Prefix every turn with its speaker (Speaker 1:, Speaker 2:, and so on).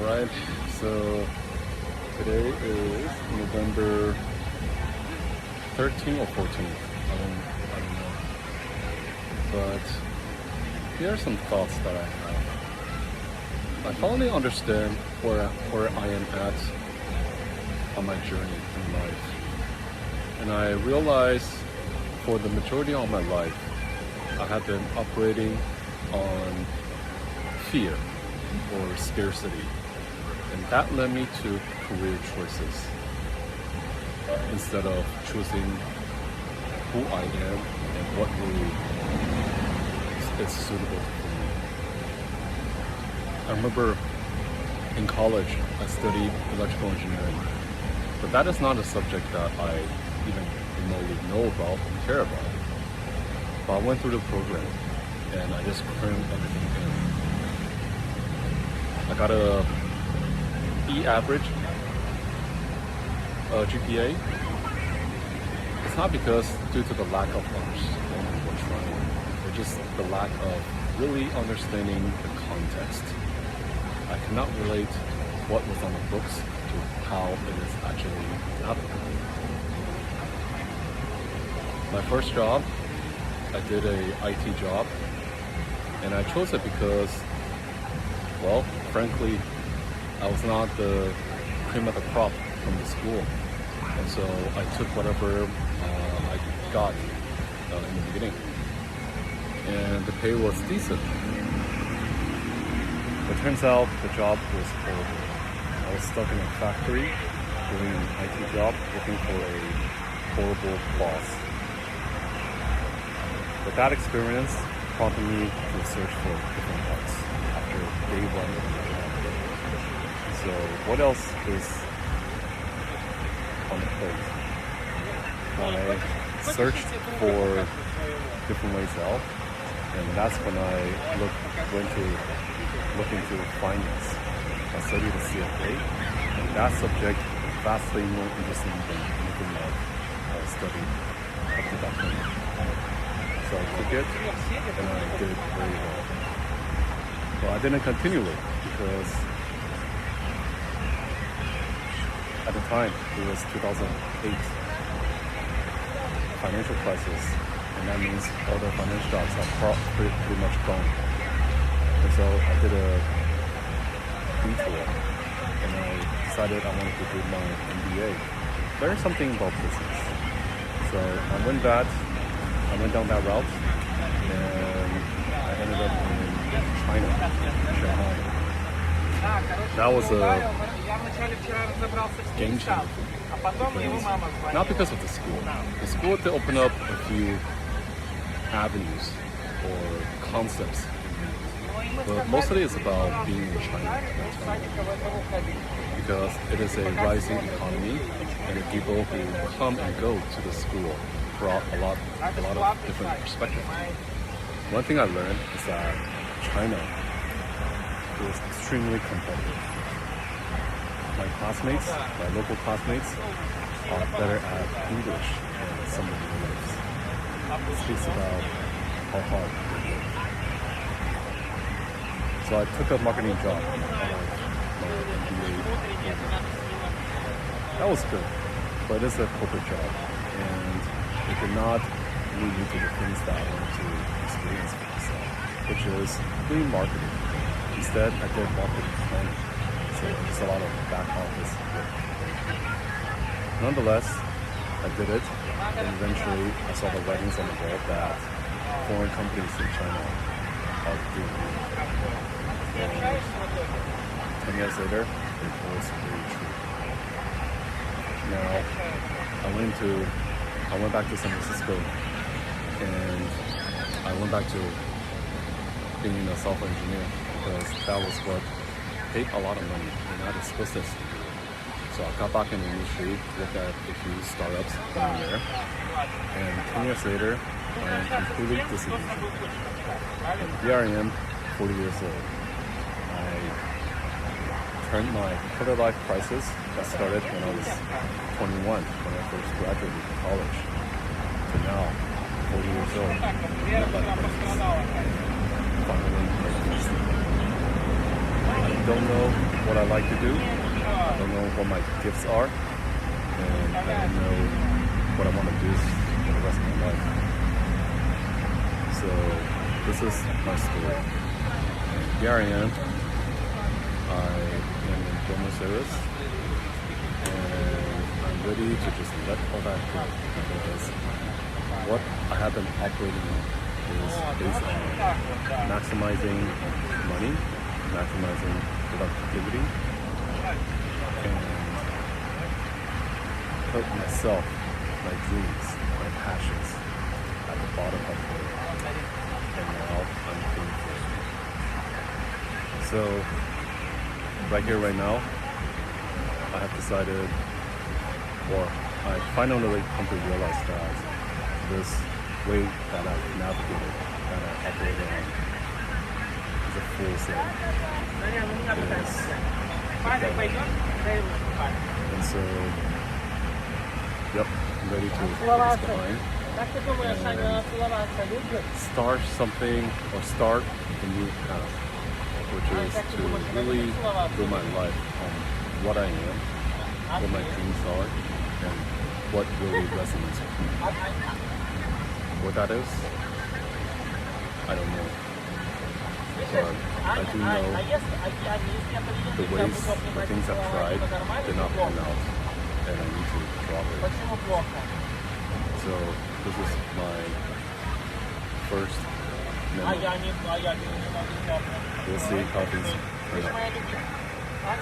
Speaker 1: Alright, so today is November 13th or 14th. I don't know. But here are some thoughts that I have. I finally understand where I am at on my journey in life. And I realize for the majority of my life, I have been operating on fear or scarcity. And that led me to career choices instead of choosing who I am and what really is suitable for me. I remember in college I studied electrical engineering, but that is not a subject that I even remotely know about and care about. But I went through the program and I just crammed everything in. I got a E average GPA. It's not because due to the lack of understanding or trying, but just the lack of really understanding the context. I cannot relate what was on the books to how it is actually applicable. My first job, I did a IT job, and I chose it because, well, frankly, I was not the cream of the crop from the school, and so I took whatever I got in the beginning, and the pay was decent. It turns out the job was horrible. I was stuck in a factory doing an IT job, working for a horrible boss. But that experience prompted me to search for different parts after day one of the job. So what else is on the plate? I searched for different ways out, and that's when I went to look into finance. I studied the CFA, and that subject was vastly more interesting than anything I studied up to that point. So I took it, and I did very well. But I didn't continue it because at the time it was 2008 financial crisis, and that means all the financial jobs are pretty much gone. And so I did a detour, and I decided I wanted to do my MBA, learn something about business. So I went down that route, and I ended up in China, Shanghai. That was a game changer for me. Not because of the school. The school did open up a few avenues or concepts, but mostly it's about being in China. Because it is a rising economy, and the people who come and go to the school brought a lot of different perspectives. One thing I learned is that China is extremely competitive. My local classmates, are better at English than some of the natives. It speaks about how hard they work. So I took a marketing job out of my MBA program. That was good, but it's a corporate job, and it did not lead me to the things that I wanted to experience for myself, which is doing marketing. Instead, I did marketing planning, so it's a lot of back office work. Nonetheless, I did it, and eventually I saw the writings on the wall that foreign companies in China are doing it. And 10 years later, it was really true. Now, I went back to San Francisco, and I went back to being a software engineer because that was what paid a lot of money, and that is business. So I got back in the industry, looked at a few startups down there, and 10 years later, I am completely disillusioned. And here I am, 40 years old. I turned my quarter life crisis that started when I was 21, when I first graduated from college, to now, 40 years old, midlife crisis, finally making a mistake. don't know what I like to do. I don't know what my gifts are, and I don't know what I want to do for the rest of my life. So this is my story. And here I am. I am in Buenos Aires, and I'm ready to just let all that go, because what I have been operating on is based on maximizing money, maximizing productivity, and put myself, my dreams, my passions at the bottom of the world. And now I'm being forced. So right here, right now, I have decided, or I finally come to realize that this way that I've navigated, that I operated on, is a full set. And so, yep, I'm ready to put this behind and start something, or start a new path, which is to really build my life on what I am, what my dreams are, and what really resonates with me. What that is, I don't know. But I do know the ways, the things I've tried did not pan out, and I need to drop it. So this is my first memory. We'll see how things turn out.